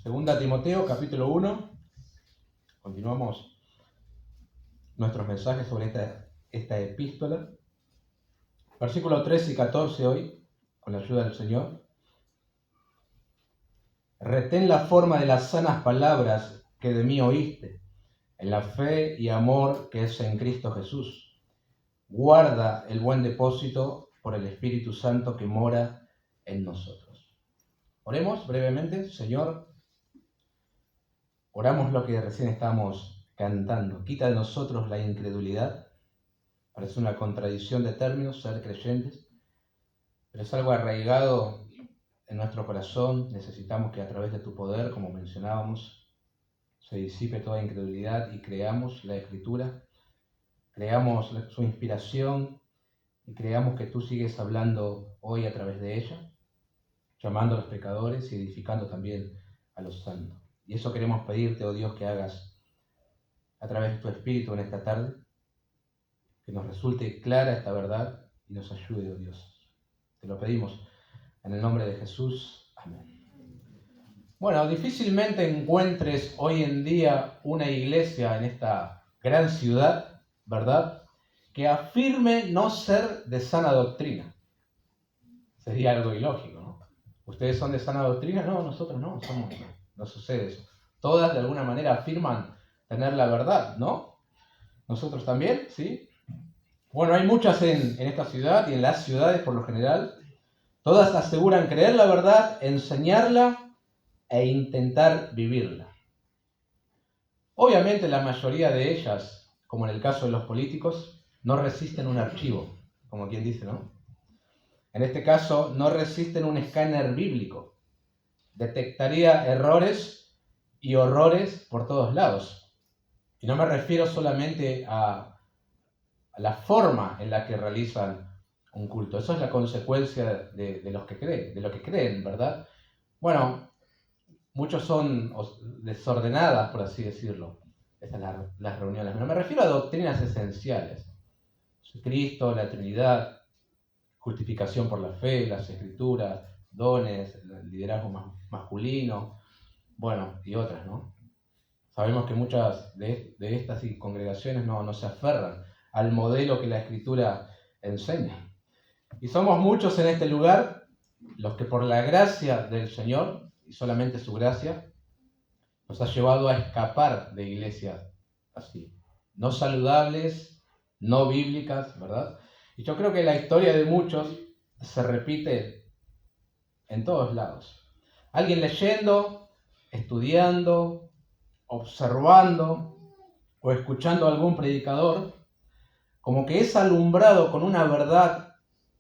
Segunda Timoteo, capítulo 1. Continuamos nuestros mensajes sobre esta epístola. Versículos 13 y 14 hoy, con la ayuda del Señor. Retén la forma de las sanas palabras que de mí oíste, en la fe y amor que es en Cristo Jesús. Guarda el buen depósito por el Espíritu Santo que mora en nosotros. Oremos brevemente. Señor, oramos lo que recién estamos cantando. Quita de nosotros la incredulidad. Parece una contradicción de términos, ser creyentes, pero es algo arraigado en nuestro corazón. Necesitamos que a través de tu poder, como mencionábamos, se disipe toda incredulidad y creamos la Escritura, creamos su inspiración y creamos que tú sigues hablando hoy a través de ella, llamando a los pecadores y edificando también a los santos. Y eso queremos pedirte, oh Dios, que hagas a través de tu Espíritu en esta tarde, que nos resulte clara esta verdad y nos ayude, oh Dios. Te lo pedimos en el nombre de Jesús. Amén. Bueno, difícilmente encuentres hoy en día una iglesia en esta gran ciudad, ¿verdad?, que afirme no ser de sana doctrina. Sería algo ilógico, ¿no? ¿Ustedes son de sana doctrina? No, nosotros no, no sucede eso. Todas de alguna manera afirman tener la verdad, ¿no? Nosotros también, ¿sí? Bueno, hay muchas en esta ciudad y en las ciudades por lo general. Todas aseguran creer la verdad, enseñarla e intentar vivirla. Obviamente la mayoría de ellas, como en el caso de los políticos, no resisten un archivo, como quien dice, ¿no? En este caso, no resisten un escáner bíblico. Detectaría errores y horrores por todos lados. Y no me refiero solamente a la forma en la que realizan un culto. Eso es la consecuencia de lo que creen, ¿verdad? Bueno, muchos son desordenadas, por así decirlo, las reuniones. Pero me refiero a doctrinas esenciales. Cristo, la Trinidad, justificación por la fe, las Escrituras, dones, el liderazgo masculino, bueno, y otras, ¿no? Sabemos que muchas de estas congregaciones no se aferran al modelo que la Escritura enseña. Y somos muchos en este lugar los que por la gracia del Señor, y solamente su gracia, nos ha llevado a escapar de iglesias así, no saludables, no bíblicas, ¿verdad? Y yo creo que la historia de muchos se repite en todos lados. Alguien leyendo, estudiando, observando o escuchando a algún predicador, como que es alumbrado con una verdad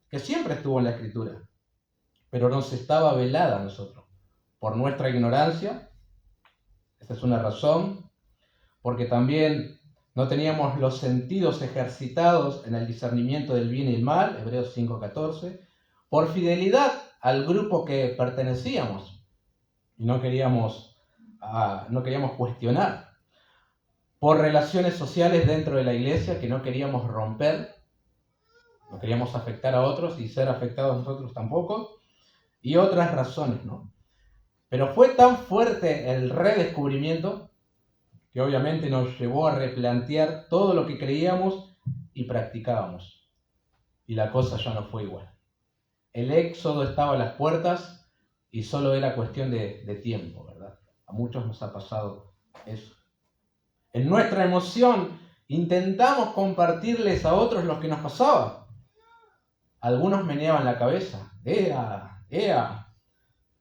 que siempre estuvo en la Escritura, pero nos estaba velada a nosotros por nuestra ignorancia. Esa es una razón, porque también no teníamos los sentidos ejercitados en el discernimiento del bien y el mal, Hebreos 5:14, por fidelidad al grupo que pertenecíamos y no queríamos cuestionar, por relaciones sociales dentro de la iglesia que no queríamos romper, no queríamos afectar a otros y ser afectados nosotros tampoco, y otras razones, ¿no? Pero fue tan fuerte el redescubrimiento que obviamente nos llevó a replantear todo lo que creíamos y practicábamos. Y la cosa ya no fue igual. El éxodo estaba a las puertas y solo era cuestión de tiempo, ¿verdad? A muchos nos ha pasado eso. En nuestra emoción intentamos compartirles a otros lo que nos pasaba. Algunos meneaban la cabeza. ¡Ea!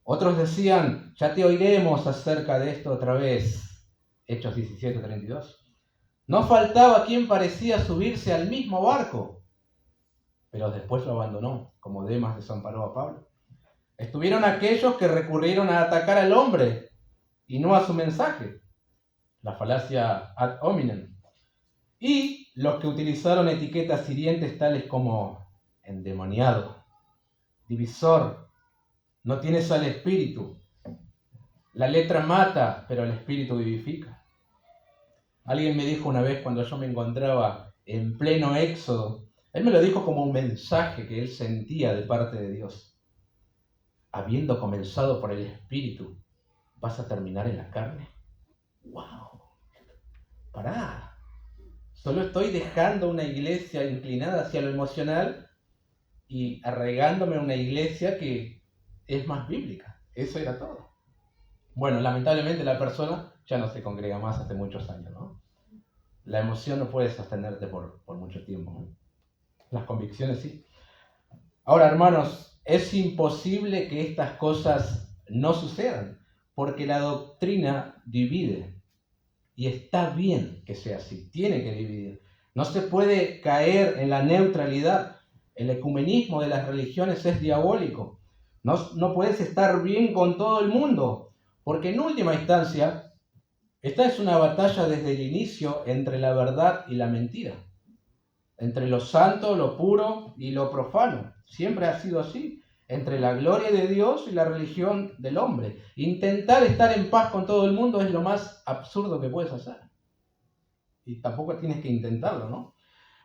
Otros decían, ya te oiremos acerca de esto otra vez. Hechos 17:32. No faltaba quien parecía subirse al mismo barco, pero después lo abandonó, como Demas desamparó a Pablo. Estuvieron aquellos que recurrieron a atacar al hombre y no a su mensaje, la falacia ad hominem, y los que utilizaron etiquetas hirientes tales como endemoniado, divisor, no tienes al espíritu, la letra mata, pero el espíritu vivifica. Alguien me dijo una vez cuando yo me encontraba en pleno éxodo, él me lo dijo como un mensaje que él sentía de parte de Dios. Habiendo comenzado por el espíritu, ¿vas a terminar en la carne? ¡Wow! Pará. Solo estoy dejando una iglesia inclinada hacia lo emocional y arraigándome a una iglesia que es más bíblica. Eso era todo. Bueno, lamentablemente la persona ya no se congrega más hace muchos años, ¿no? La emoción no puede sostenerte por mucho tiempo, ¿no? Las convicciones sí. Ahora, hermanos, es imposible que estas cosas no sucedan, porque la doctrina divide. Y está bien que sea así, tiene que dividir. No se puede caer en la neutralidad. El ecumenismo de las religiones es diabólico. No puedes estar bien con todo el mundo, porque en última instancia, esta es una batalla desde el inicio entre la verdad y la mentira, entre lo santo, lo puro y lo profano. Siempre ha sido así, entre la gloria de Dios y la religión del hombre. Intentar estar en paz con todo el mundo es lo más absurdo que puedes hacer. Y tampoco tienes que intentarlo, ¿no?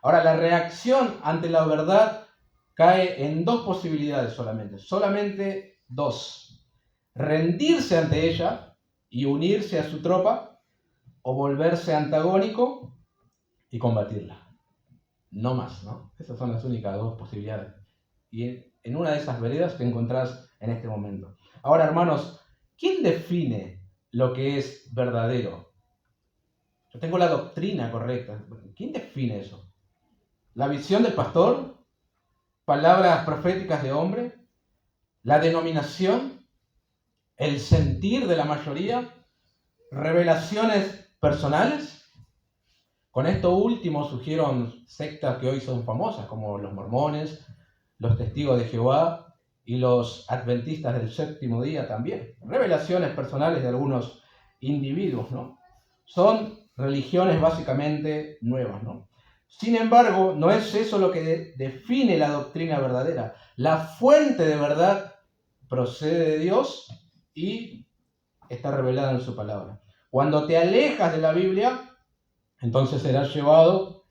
Ahora, la reacción ante la verdad cae en dos posibilidades solamente dos. Rendirse ante ella y unirse a su tropa, o volverse antagónico y combatirla. No más, ¿no? Esas son las únicas dos posibilidades. Y en una de esas veredas te encontrás en este momento. Ahora, hermanos, ¿quién define lo que es verdadero? Yo tengo la doctrina correcta. ¿Quién define eso? ¿La visión del pastor? ¿Palabras proféticas de hombre? ¿La denominación? ¿El sentir de la mayoría? ¿Revelaciones personales? Con esto último surgieron sectas que hoy son famosas, como los mormones, los testigos de Jehová y los adventistas del séptimo día también. Revelaciones personales de algunos individuos, ¿no? Son religiones básicamente nuevas, ¿no? Sin embargo, no es eso lo que define la doctrina verdadera. La fuente de verdad procede de Dios y está revelada en su palabra. Cuando te alejas de la Biblia, entonces serás llevado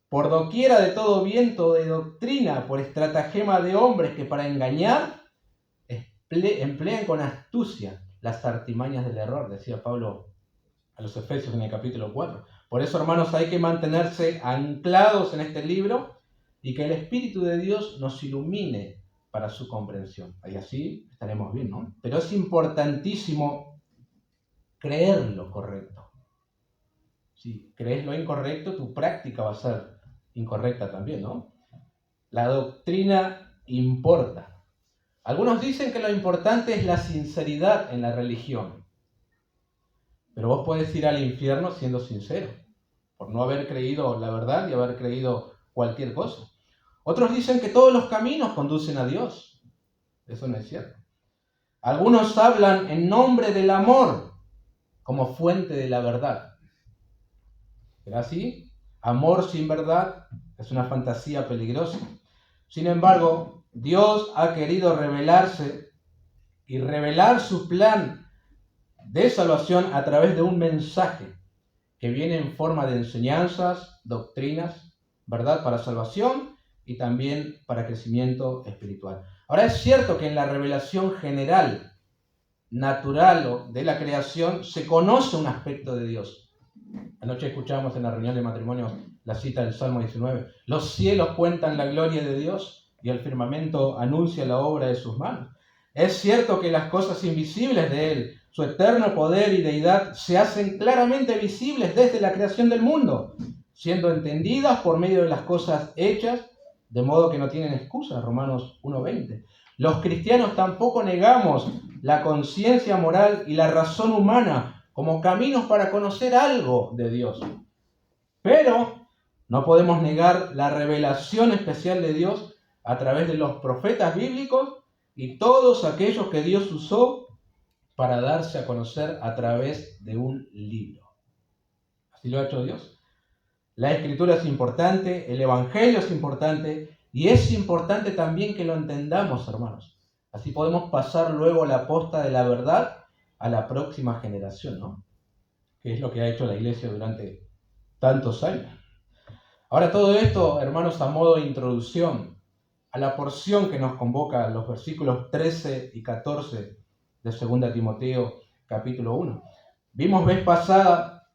por doquiera de todo viento de doctrina, por estratagema de hombres que para engañar emplean con astucia las artimañas del error, decía Pablo a los Efesios en el capítulo 4. Por eso, hermanos, hay que mantenerse anclados en este libro y que el Espíritu de Dios nos ilumine para su comprensión. Y así estaremos bien, ¿no? Pero es importantísimo creer lo correcto. Si crees lo incorrecto, tu práctica va a ser incorrecta también, ¿no? La doctrina importa. Algunos dicen que lo importante es la sinceridad en la religión. Pero vos podés ir al infierno siendo sincero, por no haber creído la verdad y haber creído cualquier cosa. Otros dicen que todos los caminos conducen a Dios. Eso no es cierto. Algunos hablan en nombre del amor como fuente de la verdad. ¿Será así? Amor sin verdad es una fantasía peligrosa. Sin embargo, Dios ha querido revelarse y revelar su plan de salvación a través de un mensaje que viene en forma de enseñanzas, doctrinas, verdad para salvación y también para crecimiento espiritual. Ahora es cierto que en la revelación general, natural de la creación, se conoce un aspecto de Dios. Anoche escuchamos en la reunión de matrimonio la cita del Salmo 19. Los cielos cuentan la gloria de Dios y el firmamento anuncia la obra de sus manos. Es cierto que las cosas invisibles de Él, su eterno poder y deidad, se hacen claramente visibles desde la creación del mundo, siendo entendidas por medio de las cosas hechas, de modo que no tienen excusa. Romanos 1:20. Los cristianos tampoco negamos la conciencia moral y la razón humana como caminos para conocer algo de Dios. Pero no podemos negar la revelación especial de Dios a través de los profetas bíblicos y todos aquellos que Dios usó para darse a conocer a través de un libro. Así lo ha hecho Dios. La Escritura es importante, el Evangelio es importante y es importante también que lo entendamos, hermanos. Así podemos pasar luego la posta de la verdad a la próxima generación, ¿no? Que es lo que ha hecho la iglesia durante tantos años. Ahora todo esto, hermanos, a modo de introducción a la porción que nos convoca los versículos 13 y 14 de 2 Timoteo, capítulo 1. Vimos vez pasada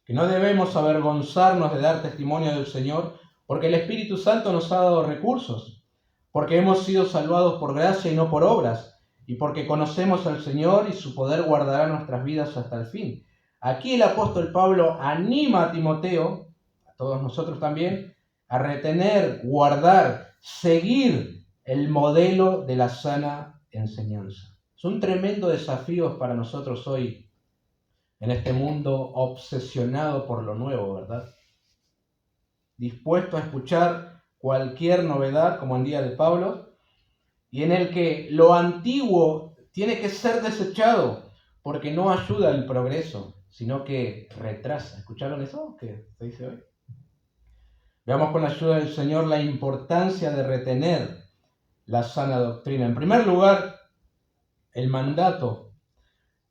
que no debemos avergonzarnos de dar testimonio del Señor, porque el Espíritu Santo nos ha dado recursos, porque hemos sido salvados por gracia y no por obras, y porque conocemos al Señor y su poder guardará nuestras vidas hasta el fin. Aquí el apóstol Pablo anima a Timoteo, a todos nosotros también, a retener, guardar, seguir el modelo de la sana enseñanza. Es un tremendo desafío para nosotros hoy, en este mundo obsesionado por lo nuevo, ¿verdad? Dispuesto a escuchar cualquier novedad, como en día de Pablo, y en el que lo antiguo tiene que ser desechado, porque no ayuda al progreso, sino que retrasa. ¿Escucharon eso que se dice hoy? Veamos con la ayuda del Señor la importancia de retener la sana doctrina. En primer lugar, el mandato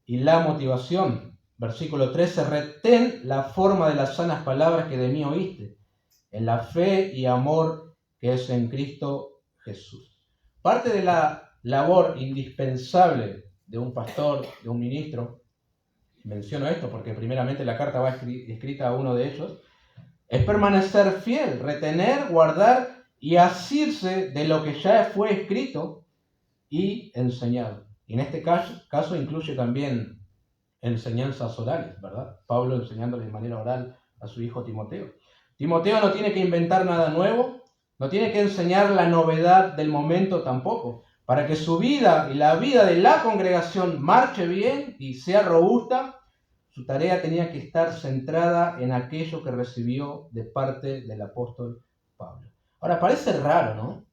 y la motivación. Versículo 13, retén la forma de las sanas palabras que de mí oíste, en la fe y amor que es en Cristo Jesús. Parte de la labor indispensable de un pastor, de un ministro, menciono esto porque primeramente la carta va escrita a uno de ellos, es permanecer fiel, retener, guardar y asirse de lo que ya fue escrito y enseñado. Y en este caso incluye también enseñanzas orales, ¿verdad? Pablo enseñándole de manera oral a su hijo Timoteo. Timoteo no tiene que inventar nada nuevo, no tiene que enseñar la novedad del momento tampoco. Para que su vida y la vida de la congregación marche bien y sea robusta, su tarea tenía que estar centrada en aquello que recibió de parte del apóstol Pablo. Ahora, parece raro, ¿no?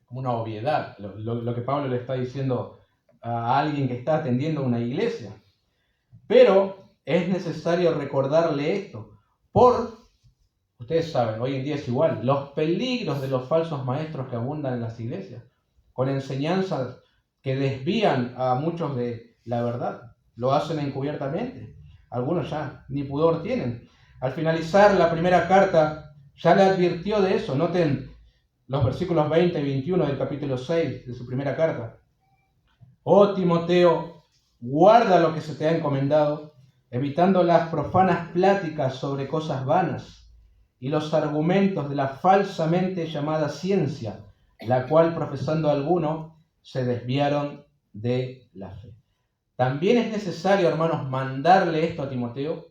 Como una obviedad lo que Pablo le está diciendo a alguien que está atendiendo una iglesia. Pero es necesario recordarle esto, ustedes saben, hoy en día es igual, los peligros de los falsos maestros que abundan en las iglesias, con enseñanzas que desvían a muchos de la verdad, lo hacen encubiertamente, algunos ya ni pudor tienen. Al finalizar la primera carta, ya le advirtió de eso. Noten los versículos 20 y 21 del capítulo 6 de su primera carta. Oh Timoteo, guarda lo que se te ha encomendado, evitando las profanas pláticas sobre cosas vanas y los argumentos de la falsamente llamada ciencia, la cual profesando algunos se desviaron de la fe. También es necesario, hermanos, mandarle esto a Timoteo,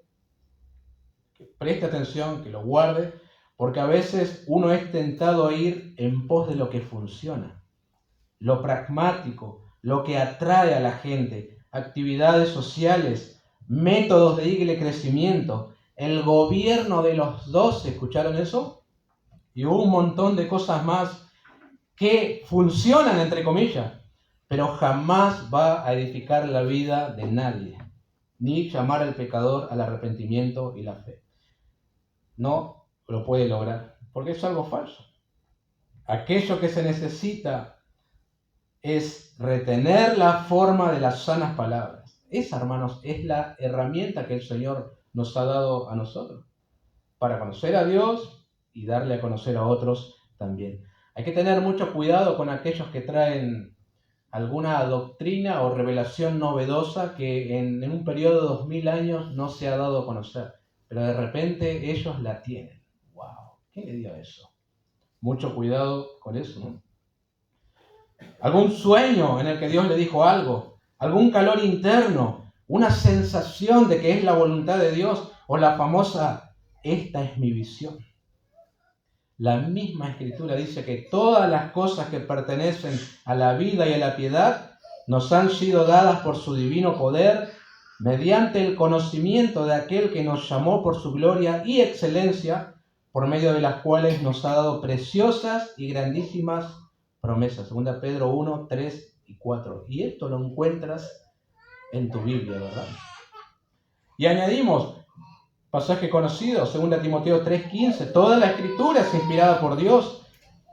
que preste atención, que lo guarde, porque a veces uno es tentado a ir en pos de lo que funciona, lo pragmático, lo que atrae a la gente, actividades sociales, métodos de crecimiento, el gobierno de los 12, ¿escucharon eso? Y un montón de cosas más que funcionan, entre comillas, pero jamás va a edificar la vida de nadie, ni llamar al pecador al arrepentimiento y la fe. No lo puede lograr, porque es algo falso. Aquello que se necesita es retener la forma de las sanas palabras. Esa, hermanos, es la herramienta que el Señor nos ha dado a nosotros para conocer a Dios y darle a conocer a otros también. Hay que tener mucho cuidado con aquellos que traen alguna doctrina o revelación novedosa que en un periodo de 2000 años no se ha dado a conocer, pero de repente ellos la tienen. ¡Wow! ¿Quién le dio eso? Mucho cuidado con eso, ¿no? Algún sueño en el que Dios le dijo algo, algún calor interno, una sensación de que es la voluntad de Dios, o la famosa, esta es mi visión. La misma Escritura dice que todas las cosas que pertenecen a la vida y a la piedad nos han sido dadas por su divino poder, mediante el conocimiento de aquel que nos llamó por su gloria y excelencia, por medio de las cuales nos ha dado preciosas y grandísimas promesas. 2 Pedro 1, 3 y 4. Y esto lo encuentras en tu Biblia, ¿verdad? Y añadimos, pasaje conocido, 2 Timoteo 3:15, toda la Escritura es inspirada por Dios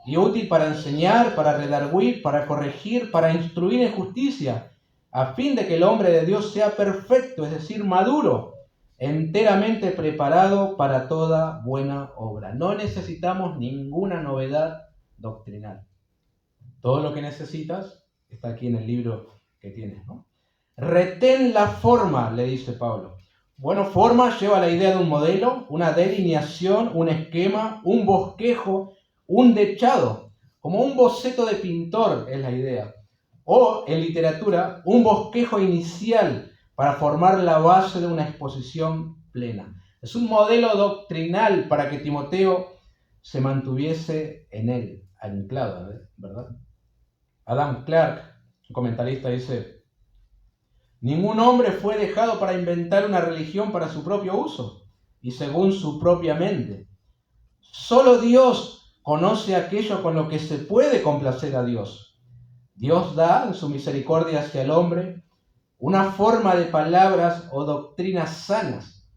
y útil para enseñar, para redarguir, para corregir, para instruir en justicia, a fin de que el hombre de Dios sea perfecto, es decir, maduro, enteramente preparado para toda buena obra. No necesitamos ninguna novedad doctrinal. Todo lo que necesitas está aquí en el libro que tienes, ¿no? Retén la forma, le dice Pablo. Bueno, forma lleva la idea de un modelo, una delineación, un esquema, un bosquejo, un dechado, como un boceto de pintor es la idea. O, en literatura, un bosquejo inicial para formar la base de una exposición plena. Es un modelo doctrinal para que Timoteo se mantuviese en él, anclado, ¿verdad? Adam Clarke, un comentarista, dice: ningún hombre fue dejado para inventar una religión para su propio uso y según su propia mente. Solo Dios conoce aquello con lo que se puede complacer a Dios. Dios da, en su misericordia hacia el hombre, una forma de palabras o doctrinas sanas,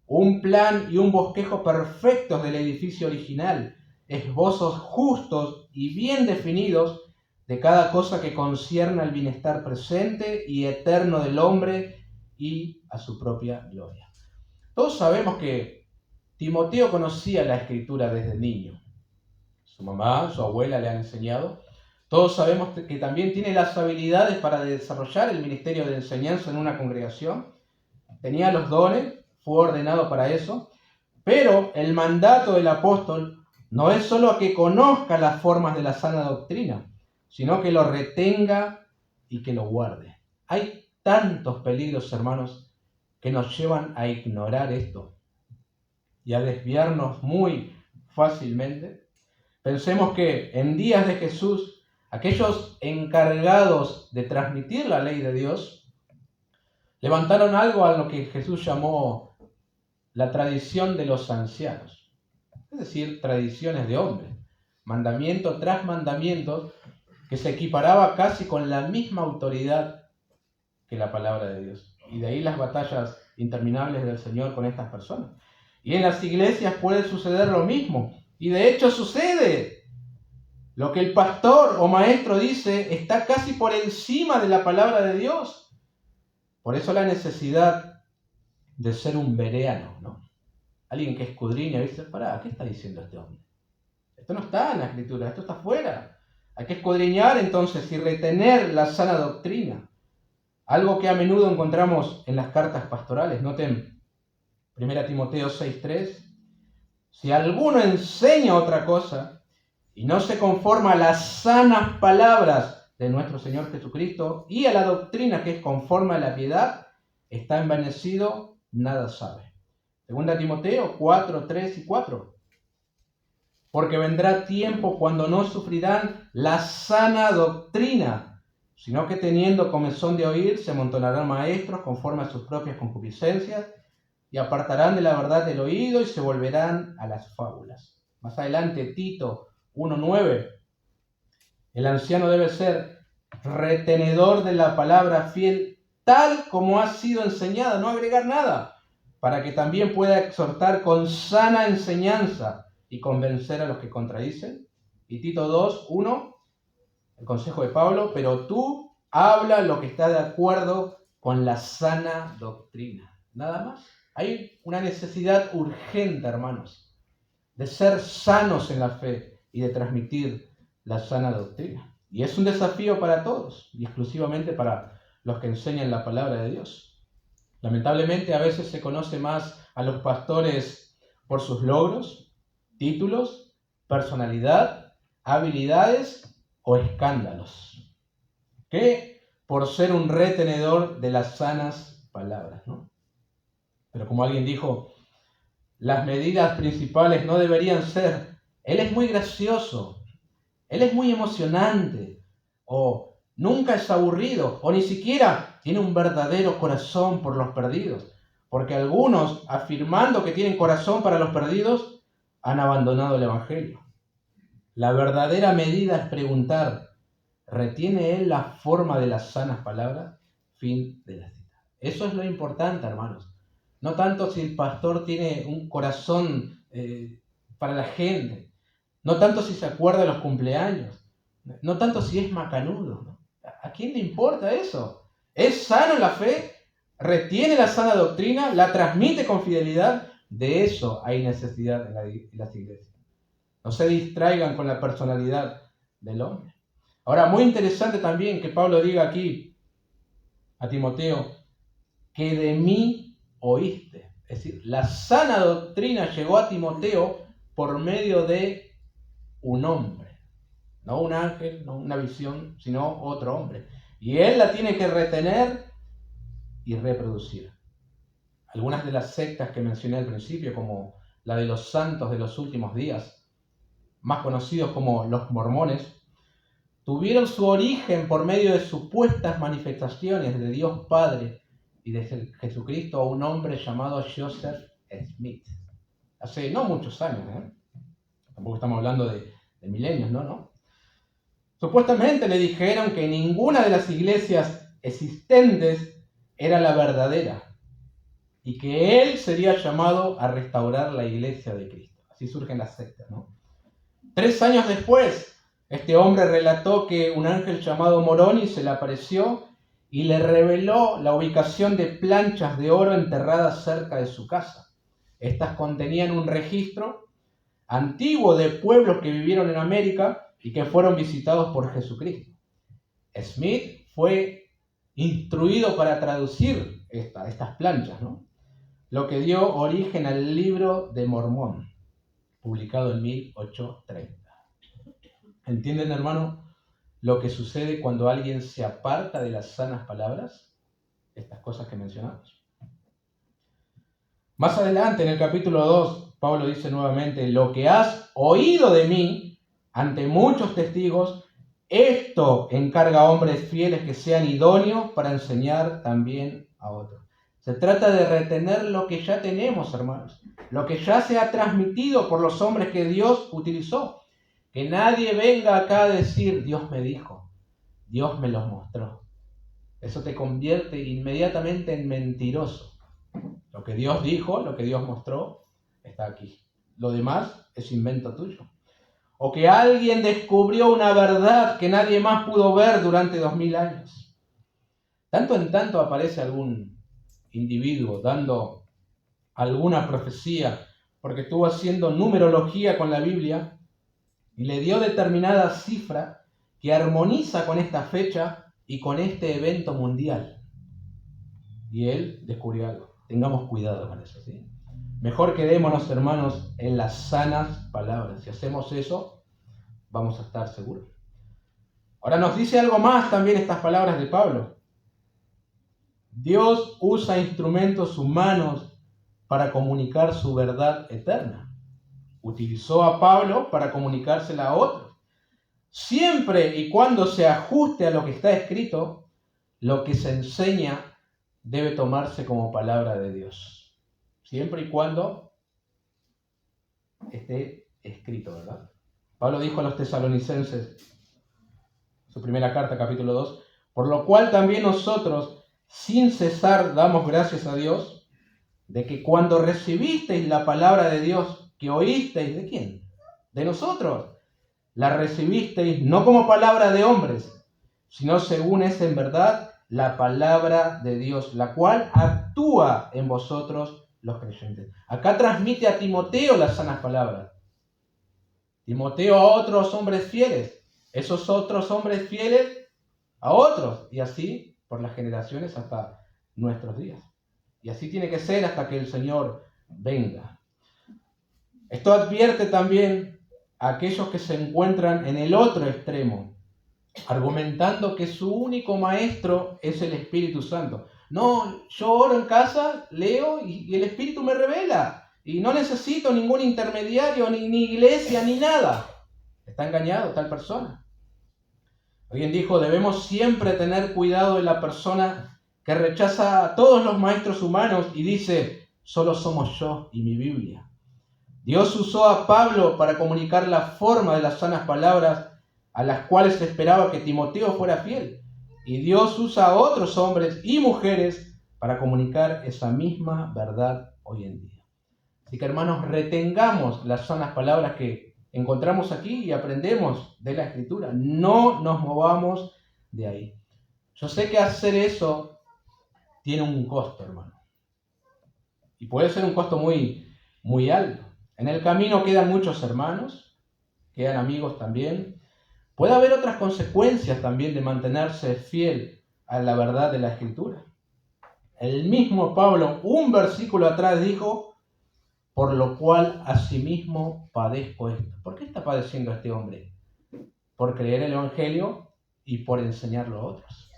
un plan y un bosquejo perfectos del edificio original, esbozos justos y bien definidos de cada cosa que concierne al bienestar presente y eterno del hombre y a su propia gloria. Todos sabemos que Timoteo conocía la Escritura desde niño. Su mamá, su abuela le han enseñado. Todos sabemos que también tiene las habilidades para desarrollar el ministerio de enseñanza en una congregación. Tenía los dones, fue ordenado para eso. Pero el mandato del apóstol no es solo a que conozca las formas de la sana doctrina, sino que lo retenga y que lo guarde. Hay tantos peligros, hermanos, que nos llevan a ignorar esto y a desviarnos muy fácilmente. Pensemos que en días de Jesús, aquellos encargados de transmitir la ley de Dios, levantaron algo a lo que Jesús llamó la tradición de los ancianos, es decir, tradiciones de hombres, mandamiento tras mandamiento, que se equiparaba casi con la misma autoridad que la palabra de Dios. Y de ahí las batallas interminables del Señor con estas personas. Y en las iglesias puede suceder lo mismo, y de hecho sucede. Lo que el pastor o maestro dice está casi por encima de la palabra de Dios. Por eso la necesidad de ser un bereano, ¿no? Alguien que escudriña y dice: ¿qué está diciendo este hombre? Esto no está en la Escritura, esto está fuera. Hay que escudriñar entonces y retener la sana doctrina. Algo que a menudo encontramos en las cartas pastorales. Noten 1 Timoteo 6:3. Si alguno enseña otra cosa y no se conforma a las sanas palabras de nuestro Señor Jesucristo y a la doctrina que es conforme a la piedad, está envanecido, nada sabe. 2 Timoteo 4:3 y 4. Porque vendrá tiempo cuando no sufrirán la sana doctrina, sino que teniendo comezón de oír, se amontonarán maestros conforme a sus propias concupiscencias y apartarán de la verdad el oído y se volverán a las fábulas. Más adelante, Tito 1:9. El anciano debe ser retenedor de la palabra fiel, tal como ha sido enseñada, no agregar nada, para que también pueda exhortar con sana enseñanza y convencer a los que contradicen. Y Tito 2:1, el consejo de Pablo: pero tú habla lo que está de acuerdo con la sana doctrina. Nada más. Hay una necesidad urgente, hermanos, de ser sanos en la fe y de transmitir la sana doctrina. Y es un desafío para todos, y exclusivamente para los que enseñan la palabra de Dios. Lamentablemente, a veces se conoce más a los pastores por sus logros, títulos, personalidad, habilidades o escándalos, que por ser un retenedor de las sanas palabras, ¿no? Pero como alguien dijo, las medidas principales no deberían ser: él es muy gracioso, él es muy emocionante, o nunca es aburrido, o ni siquiera tiene un verdadero corazón por los perdidos. Porque algunos, afirmando que tienen corazón para los perdidos, han abandonado el Evangelio. La verdadera medida es preguntar: ¿retiene él la forma de las sanas palabras? Fin de la cita. Eso es lo importante, hermanos. No tanto si el pastor tiene un corazón para la gente, no tanto si se acuerda de los cumpleaños, no tanto si es macanudo, ¿no? ¿A quién le importa eso? ¿Es sano en la fe? ¿Retiene la sana doctrina? ¿La transmite con fidelidad? De eso hay necesidad en las iglesias. No se distraigan con la personalidad del hombre. Ahora, muy interesante también que Pablo diga aquí: a Timoteo, que de mí oíste. Es decir, la sana doctrina llegó a Timoteo por medio de un hombre. No un ángel, no una visión, sino otro hombre. Y él la tiene que retener y reproducir. Algunas de las sectas que mencioné al principio, como la de los santos de los últimos días, más conocidos como los mormones, tuvieron su origen por medio de supuestas manifestaciones de Dios Padre y de Jesucristo a un hombre llamado Joseph Smith. Hace no muchos años, tampoco estamos hablando de milenios, ¿no? Supuestamente le dijeron que ninguna de las iglesias existentes era la verdadera y que él sería llamado a restaurar la iglesia de Cristo. Así surgen las sectas, ¿no? 3 años después, este hombre relató que un ángel llamado Moroni se le apareció y le reveló la ubicación de planchas de oro enterradas cerca de su casa. Estas contenían un registro antiguo de pueblos que vivieron en América y que fueron visitados por Jesucristo. Smith fue instruido para traducir estas planchas, ¿no? Lo que dio origen al Libro de Mormón, publicado en 1830. ¿Entienden, hermano, lo que sucede cuando alguien se aparta de las sanas palabras? Estas cosas que mencionamos. Más adelante, en el capítulo 2, Pablo dice nuevamente: lo que has oído de mí ante muchos testigos, esto encarga a hombres fieles que sean idóneos para enseñar también a otros. Se trata de retener lo que ya tenemos, hermanos, lo que ya se ha transmitido por los hombres que Dios utilizó. Que nadie venga acá a decir, Dios me dijo, Dios me los mostró. Eso te convierte inmediatamente en mentiroso. Lo que Dios dijo, lo que Dios mostró, está aquí. Lo demás es invento tuyo. O que alguien descubrió una verdad que nadie más pudo ver durante 2000 años. Tanto en tanto aparece algún individuo dando alguna profecía porque estuvo haciendo numerología con la Biblia y le dio determinada cifra que armoniza con esta fecha y con este evento mundial. Y él descubrió algo. Tengamos cuidado con eso, ¿sí? Mejor quedémonos, hermanos, en las sanas palabras. Si hacemos eso, vamos a estar seguros. Ahora nos dice algo más también estas palabras de Pablo. Dios usa instrumentos humanos para comunicar su verdad eterna. Utilizó a Pablo para comunicársela a otros. Siempre y cuando se ajuste a lo que está escrito, lo que se enseña debe tomarse como palabra de Dios. Siempre y cuando esté escrito, ¿verdad? Pablo dijo a los tesalonicenses, su primera carta, capítulo 2, por lo cual también nosotros, sin cesar, damos gracias a Dios, de que cuando recibisteis la palabra de Dios, que oísteis, ¿de quién? De nosotros. La recibisteis no como palabra de hombres, sino según es en verdad la palabra de Dios, la cual actúa en vosotros los creyentes. Acá transmite a Timoteo las sanas palabras. Timoteo a otros hombres fieles, esos otros hombres fieles a otros, y así por las generaciones hasta nuestros días. Y así tiene que ser hasta que el Señor venga. Esto advierte también a aquellos que se encuentran en el otro extremo, argumentando que su único maestro es el Espíritu Santo. No, yo oro en casa, leo y el Espíritu me revela. Y no necesito ningún intermediario, ni iglesia, ni nada. Está engañado tal persona. Alguien dijo, debemos siempre tener cuidado de la persona que rechaza a todos los maestros humanos y dice, solo somos yo y mi Biblia. Dios usó a Pablo para comunicar la forma de las sanas palabras a las cuales se esperaba que Timoteo fuera fiel. Y Dios usa a otros hombres y mujeres para comunicar esa misma verdad hoy en día. Así que, hermanos, retengamos las sanas palabras que encontramos aquí y aprendemos de la Escritura. No nos movamos de ahí. Yo sé que hacer eso tiene un costo, hermano. Y puede ser un costo muy, muy alto. En el camino quedan muchos hermanos, quedan amigos también. Puede haber otras consecuencias también de mantenerse fiel a la verdad de la Escritura. El mismo Pablo, un versículo atrás, dijo: por lo cual asimismo padezco esto. ¿Por qué está padeciendo este hombre? Por creer el Evangelio y por enseñarlo a otros.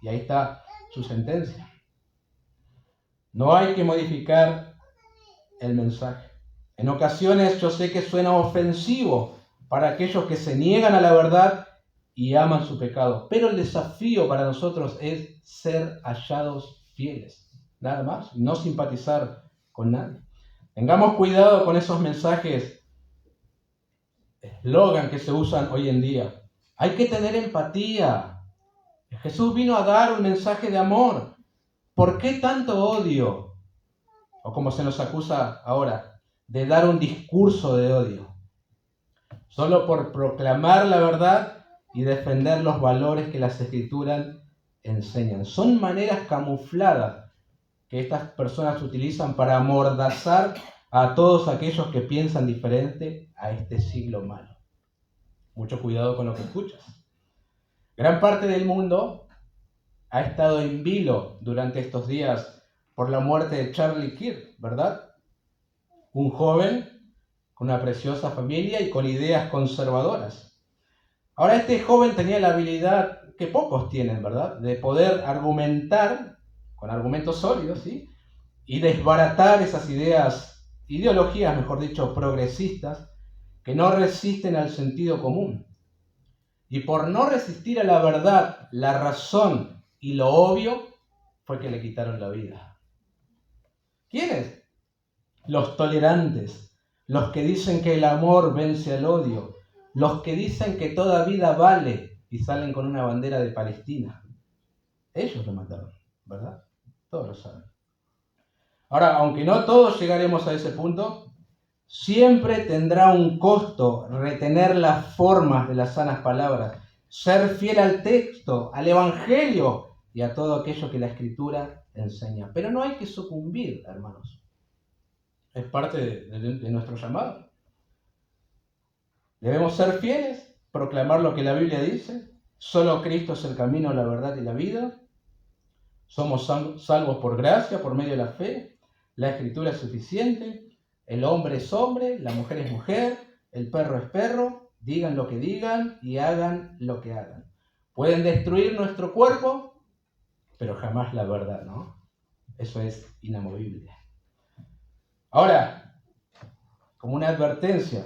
Y ahí está su sentencia. No hay que modificar el mensaje. En ocasiones yo sé que suena ofensivo para aquellos que se niegan a la verdad y aman su pecado, pero el desafío para nosotros es ser hallados fieles, nada más, no simpatizar con nadie. Tengamos cuidado con esos mensajes, eslogan que se usan hoy en día. Hay que tener empatía. Jesús vino a dar un mensaje de amor. ¿Por qué tanto odio? O como se nos acusa ahora, de dar un discurso de odio. Solo por proclamar la verdad y defender los valores que las Escrituras enseñan. Son maneras camufladas que estas personas utilizan para amordazar a todos aquellos que piensan diferente a este siglo malo. Mucho cuidado con lo que escuchas. Gran parte del mundo ha estado en vilo durante estos días por la muerte de Charlie Kirk, ¿verdad? Un joven con una preciosa familia y con ideas conservadoras. Ahora, este joven tenía la habilidad que pocos tienen, ¿verdad?, de poder argumentar con argumentos sólidos, ¿sí?, y desbaratar esas ideologías, mejor dicho, progresistas, que no resisten al sentido común. Y por no resistir a la verdad, la razón y lo obvio, fue que le quitaron la vida. ¿Quiénes? Los tolerantes, los que dicen que el amor vence al odio, los que dicen que toda vida vale y salen con una bandera de Palestina. Ellos lo mataron, ¿verdad? Todos lo saben. Ahora, aunque no todos llegaremos a ese punto, siempre tendrá un costo retener las formas de las sanas palabras, ser fiel al texto, al Evangelio y a todo aquello que la Escritura enseña. Pero no hay que sucumbir, hermanos. Es parte de nuestro llamado. Debemos ser fieles, proclamar lo que la Biblia dice. Solo Cristo es el camino, la verdad y la vida. Somos salvos por gracia, por medio de la fe. La Escritura es suficiente. El hombre es hombre, la mujer es mujer, el perro es perro. Digan lo que digan y hagan lo que hagan. Pueden destruir nuestro cuerpo, pero jamás la verdad, ¿no? Eso es inamovible. Ahora, como una advertencia,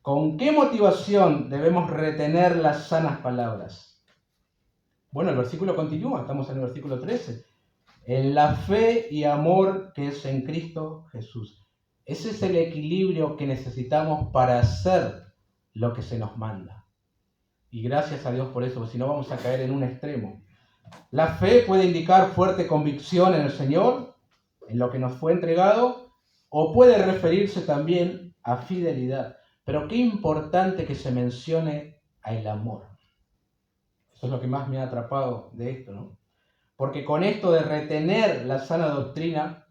¿con qué motivación debemos retener las sanas palabras? Bueno, el versículo continúa, estamos en el versículo 13. En la fe y amor que es en Cristo Jesús. Ese es el equilibrio que necesitamos para hacer lo que se nos manda. Y gracias a Dios por eso, porque si no vamos a caer en un extremo. La fe puede indicar fuerte convicción en el Señor, en lo que nos fue entregado, o puede referirse también a fidelidad. Pero qué importante que se mencione el amor. Eso es lo que más me ha atrapado de esto, ¿no? Porque con esto de retener la sana doctrina,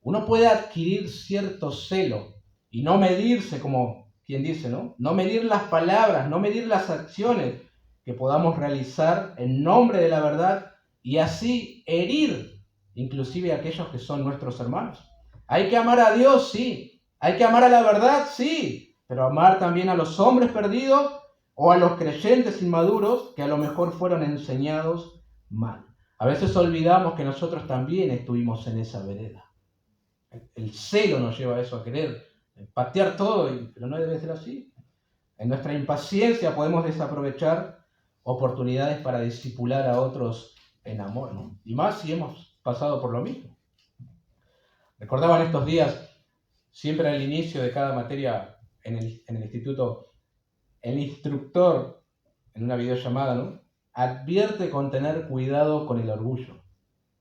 uno puede adquirir cierto celo y no medirse, como quien dice, ¿no? No medir las palabras, no medir las acciones que podamos realizar en nombre de la verdad y así herir inclusive a aquellos que son nuestros hermanos. Hay que amar a Dios, sí. Hay que amar a la verdad, sí. Pero amar también a los hombres perdidos o a los creyentes inmaduros que a lo mejor fueron enseñados mal. A veces olvidamos que nosotros también estuvimos en esa vereda. El celo nos lleva a eso, a querer patear todo, pero no debe ser así. En nuestra impaciencia podemos desaprovechar oportunidades para discipular a otros en amor, ¿no? Y más si hemos pasado por lo mismo. Recordaba en estos días, siempre al inicio de cada materia en el instituto, el instructor, en una videollamada, ¿no?, advierte con tener cuidado con el orgullo,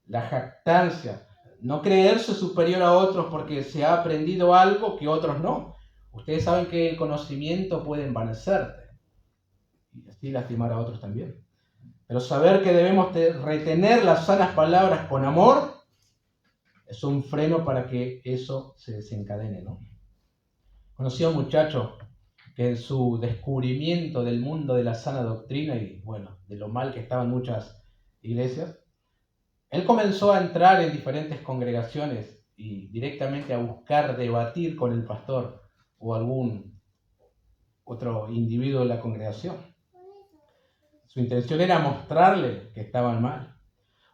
la jactancia, no creerse superior a otros porque se ha aprendido algo que otros no. Ustedes saben que el conocimiento puede envanecerte y así lastimar a otros también. Pero saber que debemos retener las sanas palabras con amor es un freno para que eso se desencadene, ¿no? Conocí a un muchacho que en su descubrimiento del mundo de la sana doctrina y, bueno, de lo mal que estaban muchas iglesias, él comenzó a entrar en diferentes congregaciones y directamente a buscar debatir con el pastor o algún otro individuo de la congregación. Su intención era mostrarle que estaban mal.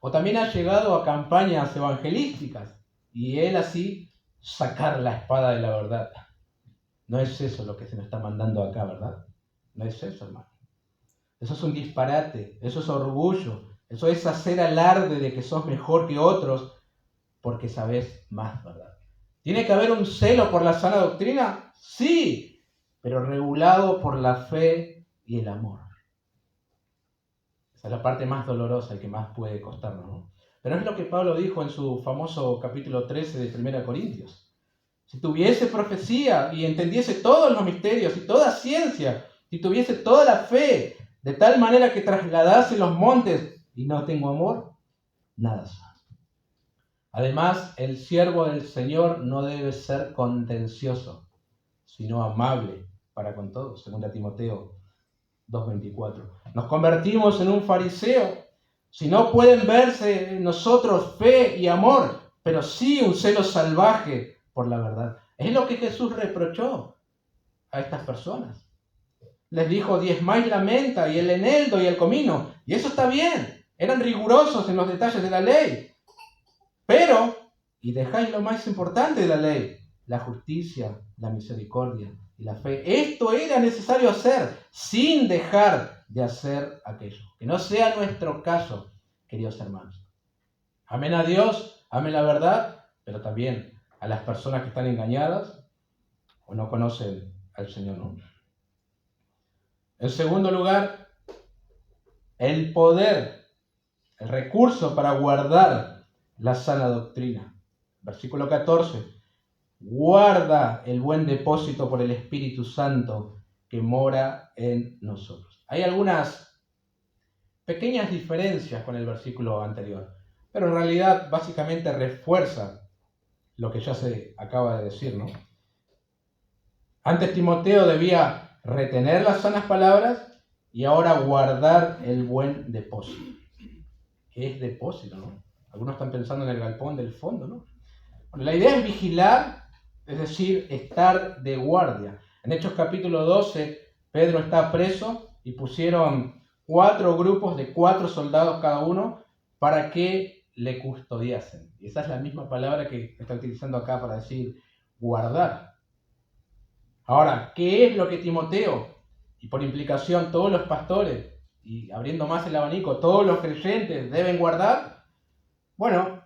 O también ha llegado a campañas evangelísticas y él así sacar la espada de la verdad. No es eso lo que se nos está mandando acá, ¿verdad? No es eso, hermano. Eso es un disparate, eso es orgullo, eso es hacer alarde de que sos mejor que otros porque sabés más, ¿verdad? ¿Tiene que haber un celo por la sana doctrina? Sí, pero regulado por la fe y el amor. Esa es la parte más dolorosa y que más puede costarnos, ¿no? Pero es lo que Pablo dijo en su famoso capítulo 13 de 1 Corintios. Si tuviese profecía y entendiese todos los misterios y toda ciencia, si tuviese toda la fe, de tal manera que trasladase los montes y no tengo amor, nada soy. Además, el siervo del Señor no debe ser contencioso, sino amable para con todos, 2 Timoteo 2:24. Nos convertimos en un fariseo si no pueden verse en nosotros fe y amor, pero sí un celo salvaje por la verdad. Es lo que Jesús reprochó a estas personas. Les dijo, diezmáis la menta y el eneldo y el comino. Y eso está bien. Eran rigurosos en los detalles de la ley. Pero, y dejáis lo más importante de la ley, la justicia, la misericordia y la fe. Esto era necesario hacer sin dejar de hacer aquello. Que no sea nuestro caso, queridos hermanos. Amen a Dios, amen la verdad, pero también a las personas que están engañadas o no conocen al Señor, ¿no? En segundo lugar, el poder, el recurso para guardar la sana doctrina. Versículo 14. Guarda el buen depósito por el Espíritu Santo que mora en nosotros. Hay algunas pequeñas diferencias con el versículo anterior, pero en realidad básicamente refuerza lo que ya se acaba de decir, ¿no? Antes Timoteo debía retener las sanas palabras y ahora guardar el buen depósito. ¿Qué es depósito, no? Algunos están pensando en el galpón del fondo, ¿no? Bueno, la idea es vigilar, es decir, estar de guardia. En Hechos capítulo 12, Pedro está preso y pusieron 4 grupos de 4 soldados cada uno para que le custodiasen. Y esa es la misma palabra que está utilizando acá para decir guardar. Ahora, ¿qué es lo que Timoteo, y por implicación todos los pastores, y abriendo más el abanico, todos los creyentes deben guardar? Bueno,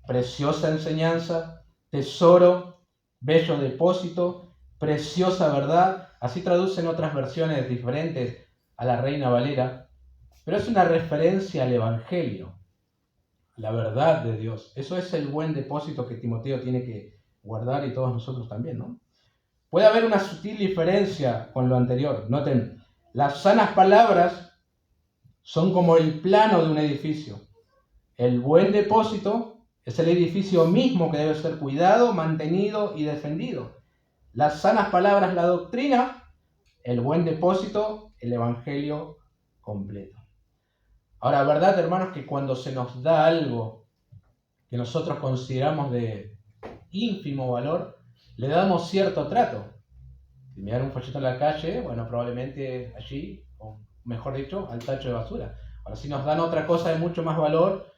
preciosa enseñanza, tesoro, bello depósito, preciosa verdad. Así traducen otras versiones diferentes a la Reina Valera, pero es una referencia al Evangelio, a la verdad de Dios. Eso es el buen depósito que Timoteo tiene que guardar y todos nosotros también, ¿no? Puede haber una sutil diferencia con lo anterior. Noten, las sanas palabras son como el plano de un edificio. El buen depósito es el edificio mismo que debe ser cuidado, mantenido y defendido. Las sanas palabras, la doctrina, el buen depósito, el evangelio completo. Ahora, verdad, hermanos, que cuando se nos da algo que nosotros consideramos de ínfimo valor, le damos cierto trato. Si me dan un folleto en la calle, bueno, probablemente allí, o mejor dicho, al tacho de basura. Ahora, si nos dan otra cosa de mucho más valor,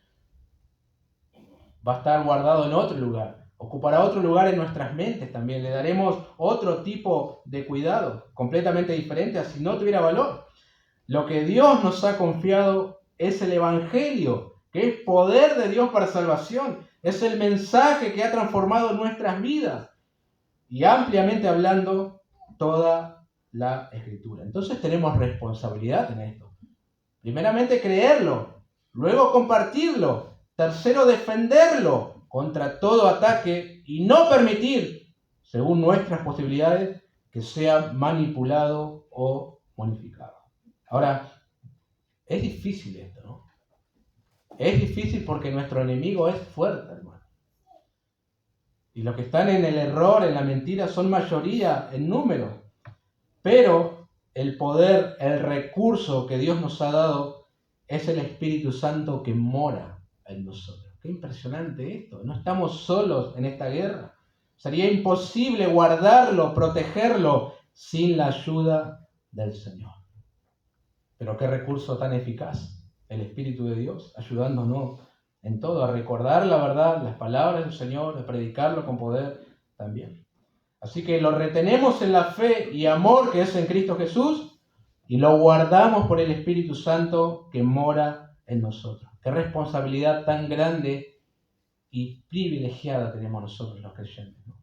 va a estar guardado en otro lugar. Ocupará otro lugar en nuestras mentes también. Le daremos otro tipo de cuidado, completamente diferente a si no tuviera valor. Lo que Dios nos ha confiado es el Evangelio, que es poder de Dios para salvación. Es el mensaje que ha transformado nuestras vidas. Y ampliamente hablando, toda la Escritura. Entonces tenemos responsabilidad en esto. Primeramente creerlo, luego compartirlo, tercero defenderlo contra todo ataque y no permitir, según nuestras posibilidades, que sea manipulado o modificado. Ahora, es difícil esto, ¿no? Es difícil porque nuestro enemigo es fuerte, hermano. Y los que están en el error, en la mentira, son mayoría en número. Pero el poder, el recurso que Dios nos ha dado es el Espíritu Santo que mora en nosotros. Qué impresionante esto. No estamos solos en esta guerra. Sería imposible guardarlo, protegerlo sin la ayuda del Señor. Pero qué recurso tan eficaz, el Espíritu de Dios, ayudándonos en todo, a recordar la verdad, las palabras del Señor, a predicarlo con poder también. Así que lo retenemos en la fe y amor que es en Cristo Jesús y lo guardamos por el Espíritu Santo que mora en nosotros. Qué responsabilidad tan grande y privilegiada tenemos nosotros los creyentes, ¿no?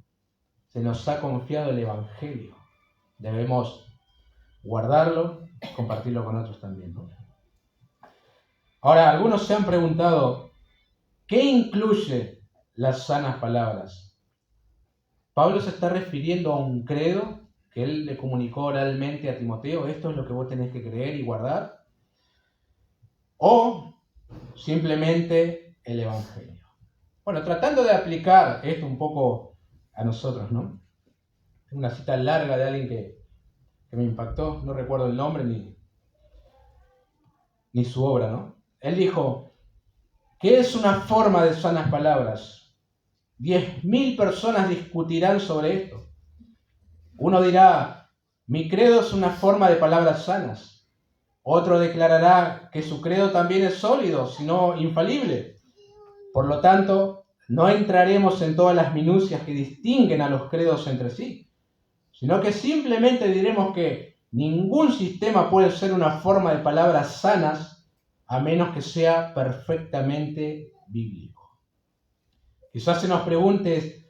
Se nos ha confiado el Evangelio. Debemos guardarlo, compartirlo con otros también, ¿no? Ahora, algunos se han preguntado, ¿qué incluye las sanas palabras? Pablo se está refiriendo a un credo que él le comunicó oralmente a Timoteo. Esto es lo que vos tenés que creer y guardar. O simplemente el Evangelio. Bueno, tratando de aplicar esto un poco a nosotros, ¿no? Una cita larga de alguien que me impactó. No recuerdo el nombre ni su obra, ¿no? Él dijo, ¿qué es una forma de sanas palabras? 10.000 personas discutirán sobre esto. Uno dirá, mi credo es una forma de palabras sanas. Otro declarará que su credo también es sólido, sino infalible. Por lo tanto, no entraremos en todas las minucias que distinguen a los credos entre sí, sino que simplemente diremos que ningún sistema puede ser una forma de palabras sanas a menos que sea perfectamente bíblico. Quizás se nos pregunte,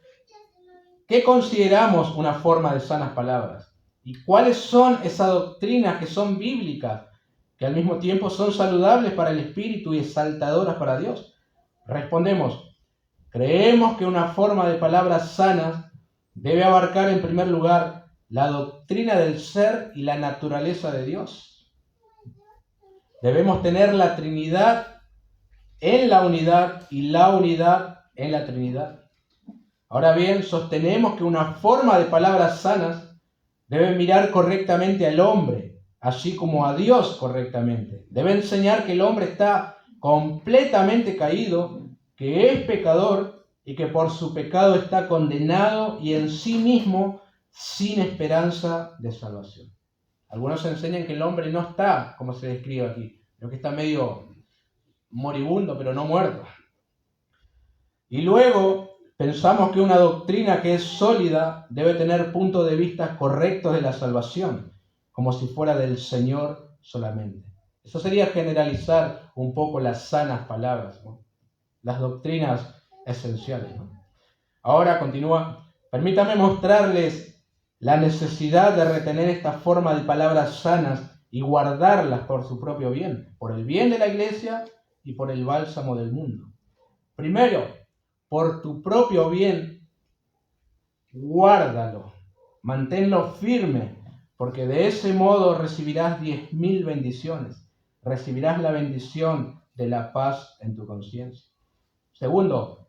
¿qué consideramos una forma de sanas palabras? ¿Y cuáles son esas doctrinas que son bíblicas, que al mismo tiempo son saludables para el espíritu y exaltadoras para Dios? Respondemos, creemos que una forma de palabras sanas debe abarcar en primer lugar la doctrina del ser y la naturaleza de Dios. Debemos tener la Trinidad en la unidad y la unidad en la Trinidad. Ahora bien, sostenemos que una forma de palabras sanas debe mirar correctamente al hombre, así como a Dios correctamente. Debe enseñar que el hombre está completamente caído, que es pecador y que por su pecado está condenado y en sí mismo sin esperanza de salvación. Algunos enseñan que el hombre no está, como se describe aquí, sino que está medio moribundo, pero no muerto. Y luego pensamos que una doctrina que es sólida debe tener puntos de vista correctos de la salvación, como si fuera del Señor solamente. Eso sería generalizar un poco las sanas palabras, ¿no? Las doctrinas esenciales, ¿no? Ahora continúa, permítame mostrarles la necesidad de retener esta forma de palabras sanas y guardarlas por su propio bien, por el bien de la iglesia y por el bálsamo del mundo. Primero, por tu propio bien, guárdalo, manténlo firme, porque de ese modo recibirás 10.000 bendiciones. Recibirás la bendición de la paz en tu conciencia. Segundo,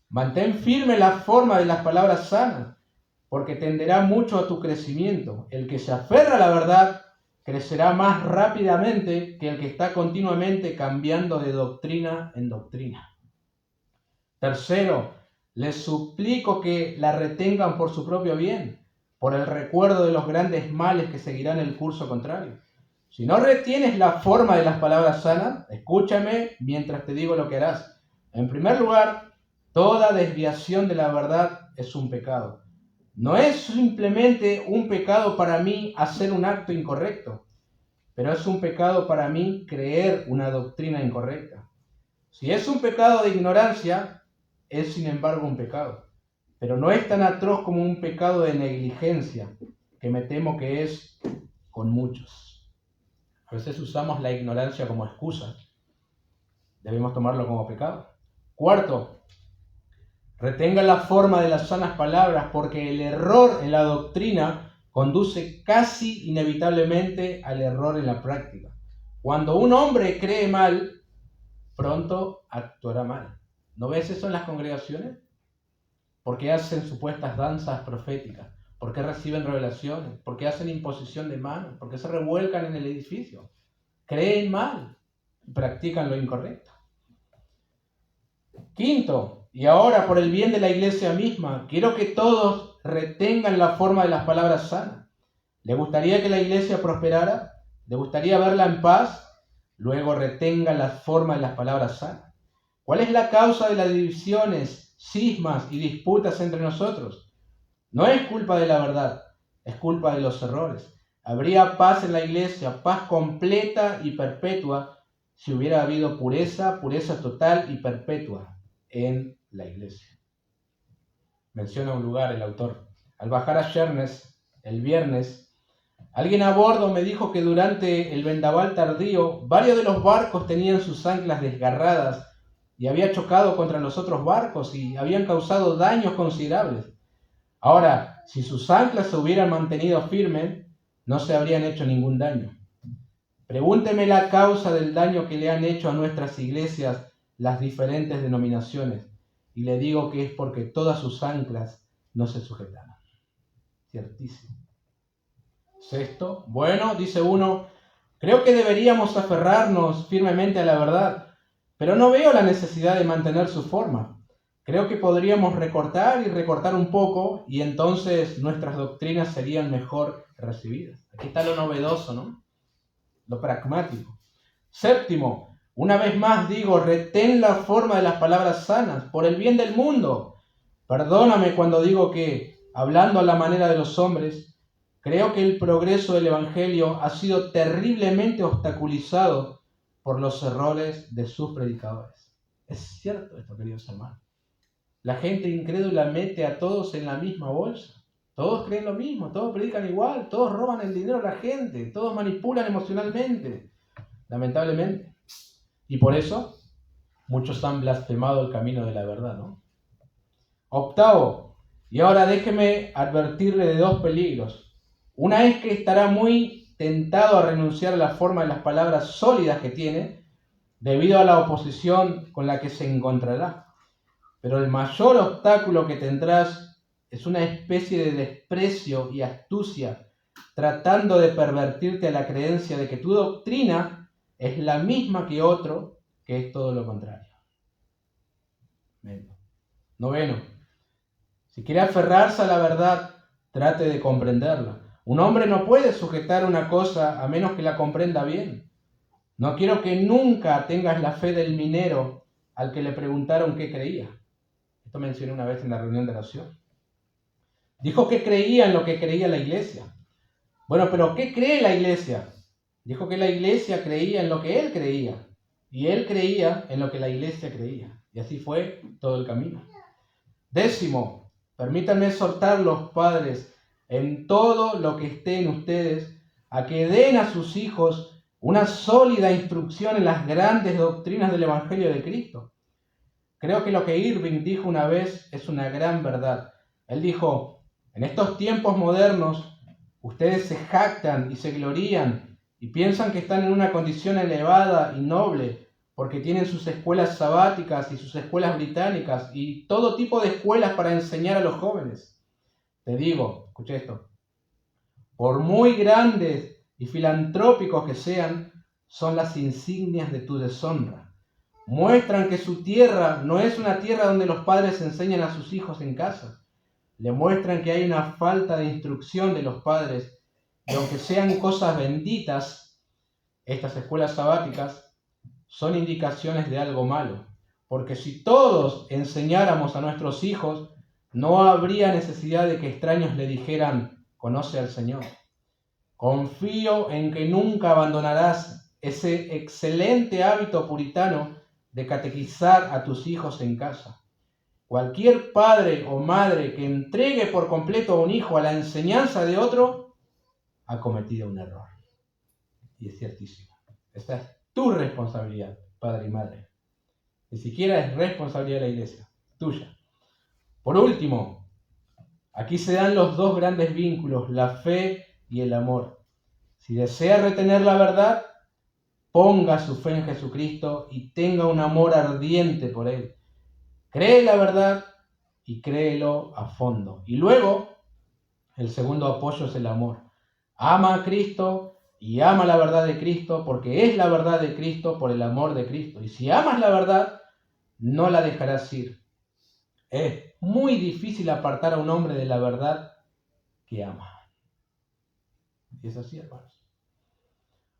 mantén firme la forma de las palabras sanas, porque tenderá mucho a tu crecimiento. El que se aferra a la verdad crecerá más rápidamente que el que está continuamente cambiando de doctrina en doctrina. Tercero, les suplico que la retengan por su propio bien, por el recuerdo de los grandes males que seguirán el curso contrario. Si no retienes la forma de las palabras sanas, escúchame mientras te digo lo que harás. En primer lugar, toda desviación de la verdad es un pecado. No es simplemente un pecado para mí hacer un acto incorrecto, pero es un pecado para mí creer una doctrina incorrecta. Si es un pecado de ignorancia, es sin embargo un pecado, pero no es tan atroz como un pecado de negligencia, que me temo que es con muchos. A veces usamos la ignorancia como excusa. Debemos tomarlo como pecado. Cuarto, retenga la forma de las sanas palabras, porque el error en la doctrina conduce casi inevitablemente al error en la práctica. Cuando un hombre cree mal, pronto actuará mal. ¿No ves eso en las congregaciones? ¿Por qué hacen supuestas danzas proféticas? ¿Por qué reciben revelaciones? ¿Por qué hacen imposición de manos? ¿Por qué se revuelcan en el edificio? Creen mal. y practican lo incorrecto. Quinto, y ahora por el bien de la iglesia misma, quiero que todos retengan la forma de las palabras sanas. ¿Le gustaría que la iglesia prosperara? ¿Le gustaría verla en paz? Luego retenga la forma de las palabras sanas. ¿Cuál es la causa de las divisiones, cismas y disputas entre nosotros? No es culpa de la verdad, es culpa de los errores. Habría paz en la iglesia, paz completa y perpetua, si hubiera habido pureza total y perpetua en la iglesia. Menciona un lugar el autor. Al bajar a Sheerness el viernes, alguien a bordo me dijo que durante el vendaval tardío, varios de los barcos tenían sus anclas desgarradas y había chocado contra los otros barcos y habían causado daños considerables. Ahora, si sus anclas se hubieran mantenido firmes, no se habrían hecho ningún daño. Pregúnteme la causa del daño que le han hecho a nuestras iglesias las diferentes denominaciones, y le digo que es porque todas sus anclas no se sujetaron. Ciertísimo. Sexto, bueno, dice uno, creo que deberíamos aferrarnos firmemente a la verdad, pero no veo la necesidad de mantener su forma. Creo que podríamos recortar y recortar un poco y entonces nuestras doctrinas serían mejor recibidas. Aquí está lo novedoso, ¿no? Lo pragmático. Séptimo, una vez más digo, retén la forma de las palabras sanas por el bien del mundo. Perdóname cuando digo que, hablando a la manera de los hombres, creo que el progreso del Evangelio ha sido terriblemente obstaculizado por los errores de sus predicadores. Es cierto esto, queridos hermanos. La gente incrédula mete a todos en la misma bolsa. Todos creen lo mismo, todos predican igual, todos roban el dinero a la gente, todos manipulan emocionalmente, lamentablemente. Y por eso muchos han blasfemado el camino de la verdad, ¿no? Octavo, y ahora déjeme advertirle de dos peligros. Una es que estará muy tentado a renunciar a la forma de las palabras sólidas que tiene, debido a la oposición con la que se encontrará. Pero el mayor obstáculo que tendrás es una especie de desprecio y astucia, tratando de pervertirte a la creencia de que tu doctrina es la misma que otro, que es todo lo contrario. Noveno, si quiere aferrarse a la verdad, trate de comprenderla. Un hombre no puede sujetar una cosa a menos que la comprenda bien. No quiero que nunca tengas la fe del minero al que le preguntaron qué creía. Esto mencioné una vez en la reunión de oración. Dijo que creía en lo que creía la iglesia. Bueno, pero ¿qué cree la iglesia? Dijo que la iglesia creía en lo que él creía. Y él creía en lo que la iglesia creía. Y así fue todo el camino. Décimo, permítanme exhortar los padres en todo lo que esté en ustedes a que den a sus hijos una sólida instrucción en las grandes doctrinas del Evangelio de Cristo. Creo que lo que Irving dijo una vez es una gran verdad. Él dijo, en estos tiempos modernos, ustedes se jactan y se glorían y piensan que están en una condición elevada y noble porque tienen sus escuelas sabáticas y sus escuelas británicas y todo tipo de escuelas para enseñar a los jóvenes. Te digo, escucha esto, por muy grandes y filantrópicos que sean, son las insignias de tu deshonra. Muestran que su tierra no es una tierra donde los padres enseñan a sus hijos en casa. Le muestran que hay una falta de instrucción de los padres, y aunque sean cosas benditas, estas escuelas sabáticas son indicaciones de algo malo. Porque si todos enseñáramos a nuestros hijos, no habría necesidad de que extraños le dijeran, conoce al Señor. Confío en que nunca abandonarás ese excelente hábito puritano de catequizar a tus hijos en casa. Cualquier padre o madre que entregue por completo a un hijo a la enseñanza de otro, ha cometido un error. Y es ciertísimo. Esta es tu responsabilidad, padre y madre. Ni siquiera es responsabilidad de la iglesia, tuya. Por último, aquí se dan los dos grandes vínculos, la fe y el amor. Si desea retener la verdad, ponga su fe en Jesucristo y tenga un amor ardiente por Él. Cree la verdad y créelo a fondo. Y luego, el segundo apoyo es el amor. Ama a Cristo, y ama la verdad de Cristo, porque es la verdad de Cristo por el amor de Cristo. Y si amas la verdad, no la dejarás ir. Es muy difícil apartar a un hombre de la verdad que ama. Y es así, hermanos.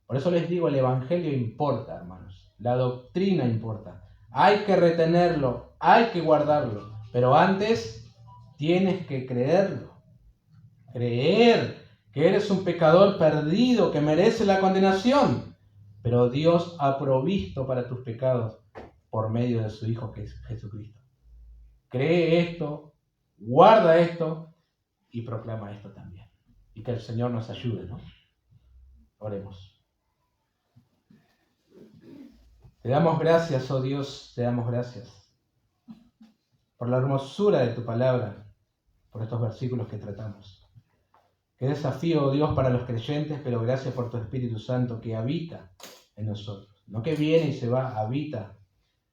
Por eso les digo, el Evangelio importa, hermanos. La doctrina importa. Hay que retenerlo, hay que guardarlo. Pero antes tienes que creerlo. Creer que eres un pecador perdido que merece la condenación. Pero Dios ha provisto para tus pecados por medio de su Hijo Jesucristo. Cree esto, guarda esto y proclama esto también. Y que el Señor nos ayude, ¿no? Oremos. Te damos gracias, oh Dios, te damos gracias por la hermosura de tu palabra, por estos versículos que tratamos. Qué desafío, oh Dios, para los creyentes, pero gracias por tu Espíritu Santo que habita en nosotros. No que viene y se va, habita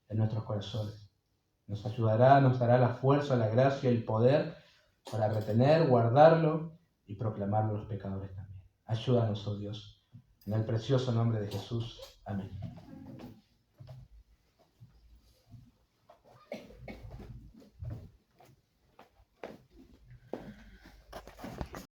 en nuestros corazones. Nos ayudará, nos dará la fuerza, la gracia, el poder para retener, guardarlo y proclamarlo a los pecadores también. Ayúdanos, oh Dios, en el precioso nombre de Jesús. Amén.